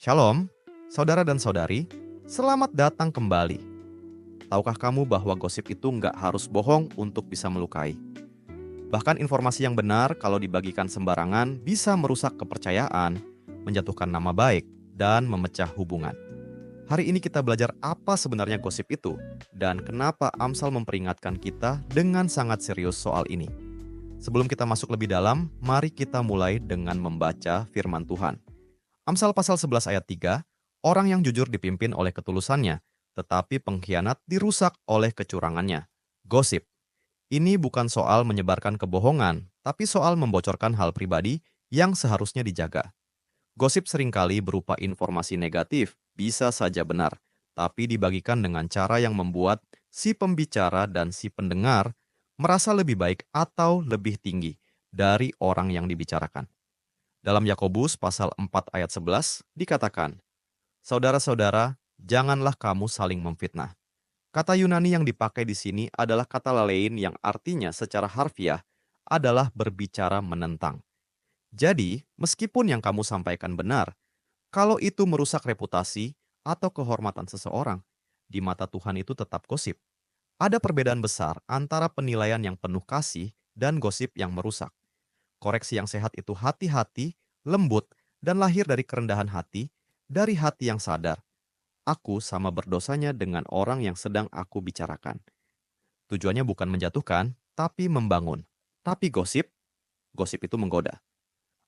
Shalom, saudara dan saudari, selamat datang kembali. Tahukah kamu bahwa gosip itu nggak harus bohong untuk bisa melukai? Bahkan informasi yang benar kalau dibagikan sembarangan bisa merusak kepercayaan, menjatuhkan nama baik, dan memecah hubungan. Hari ini kita belajar apa sebenarnya gosip itu, dan kenapa Amsal memperingatkan kita dengan sangat serius soal ini. Sebelum kita masuk lebih dalam, mari kita mulai dengan membaca firman Tuhan. Amsal pasal 11 ayat 3, orang yang jujur dipimpin oleh ketulusannya, tetapi pengkhianat dirusak oleh kecurangannya. Gosip. Ini bukan soal menyebarkan kebohongan, tapi soal membocorkan hal pribadi yang seharusnya dijaga. Gosip seringkali berupa informasi negatif, bisa saja benar, tapi dibagikan dengan cara yang membuat si pembicara dan si pendengar merasa lebih baik atau lebih tinggi dari orang yang dibicarakan. Dalam Yakobus pasal 4 ayat 11 dikatakan, "Saudara-saudara, janganlah kamu saling memfitnah." Kata Yunani yang dipakai di sini adalah kata lalein yang artinya secara harfiah adalah berbicara menentang. Jadi, meskipun yang kamu sampaikan benar, kalau itu merusak reputasi atau kehormatan seseorang, di mata Tuhan itu tetap gosip. Ada perbedaan besar antara penilaian yang penuh kasih dan gosip yang merusak. Koreksi yang sehat itu hati-hati, lembut, dan lahir dari kerendahan hati, dari hati yang sadar. Aku sama berdosanya dengan orang yang sedang aku bicarakan. Tujuannya bukan menjatuhkan, tapi membangun. Tapi gosip itu menggoda.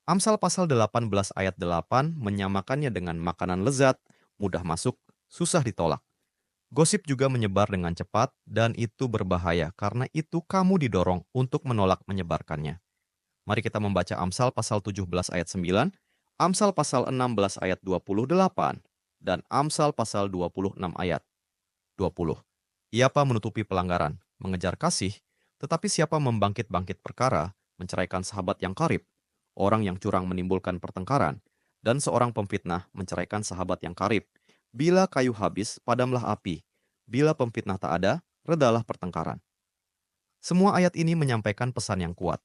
Amsal pasal 18 ayat 8 menyamakannya dengan makanan lezat, mudah masuk, susah ditolak. Gosip juga menyebar dengan cepat dan itu berbahaya karena itu kamu didorong untuk menolak menyebarkannya. Mari kita membaca Amsal pasal 17 ayat 9, Amsal pasal 16 ayat 28, dan Amsal pasal 26 ayat 20. Siapa menutupi pelanggaran, mengejar kasih, tetapi siapa membangkit-bangkit perkara, menceraikan sahabat yang karib, orang yang curang menimbulkan pertengkaran, dan seorang pemfitnah menceraikan sahabat yang karib. Bila kayu habis, padamlah api. Bila pemfitnah tak ada, redalah pertengkaran. Semua ayat ini menyampaikan pesan yang kuat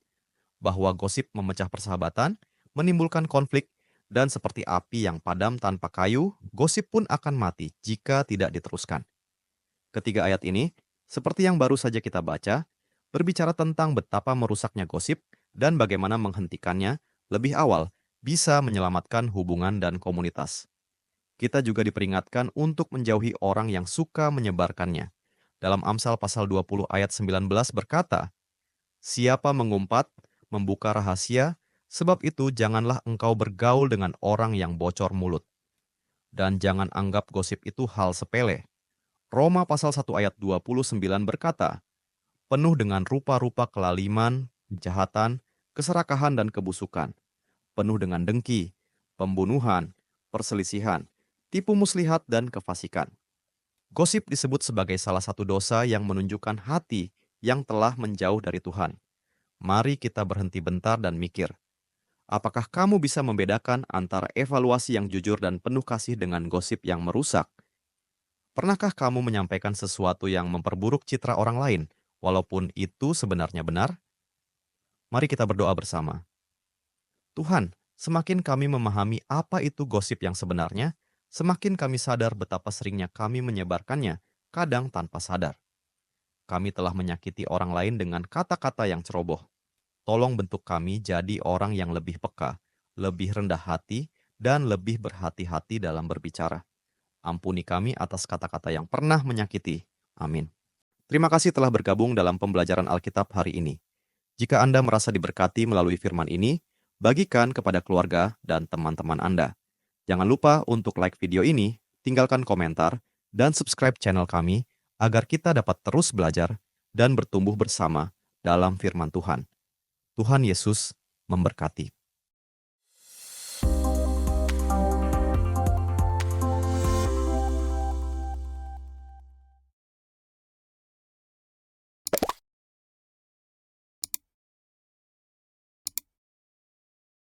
bahwa gosip memecah persahabatan, menimbulkan konflik, dan seperti api yang padam tanpa kayu, gosip pun akan mati jika tidak diteruskan. Ketiga ayat ini, seperti yang baru saja kita baca, berbicara tentang betapa merusaknya gosip dan bagaimana menghentikannya lebih awal bisa menyelamatkan hubungan dan komunitas. Kita juga diperingatkan untuk menjauhi orang yang suka menyebarkannya. Dalam Amsal pasal 20 ayat 19 berkata, "Siapa mengumpat, membuka rahasia, sebab itu janganlah engkau bergaul dengan orang yang bocor mulut. Dan jangan anggap gosip itu hal sepele." Roma pasal 1 ayat 29 berkata, "Penuh dengan rupa-rupa kelaliman, kejahatan, keserakahan dan kebusukan, penuh dengan dengki, pembunuhan, perselisihan, tipu muslihat dan kefasikan." Gosip disebut sebagai salah satu dosa yang menunjukkan hati yang telah menjauh dari Tuhan. Mari kita berhenti bentar dan mikir, apakah kamu bisa membedakan antara evaluasi yang jujur dan penuh kasih dengan gosip yang merusak? Pernahkah kamu menyampaikan sesuatu yang memperburuk citra orang lain, walaupun itu sebenarnya benar? Mari kita berdoa bersama. Tuhan, semakin kami memahami apa itu gosip yang sebenarnya, semakin kami sadar betapa seringnya kami menyebarkannya, kadang tanpa sadar. Kami telah menyakiti orang lain dengan kata-kata yang ceroboh. Tolong bentuk kami jadi orang yang lebih peka, lebih rendah hati, dan lebih berhati-hati dalam berbicara. Ampuni kami atas kata-kata yang pernah menyakiti. Amin. Terima kasih telah bergabung dalam pembelajaran Alkitab hari ini. Jika Anda merasa diberkati melalui firman ini, bagikan kepada keluarga dan teman-teman Anda. Jangan lupa untuk like video ini, tinggalkan komentar, dan subscribe channel kami agar kita dapat terus belajar dan bertumbuh bersama dalam firman Tuhan. Tuhan Yesus memberkati.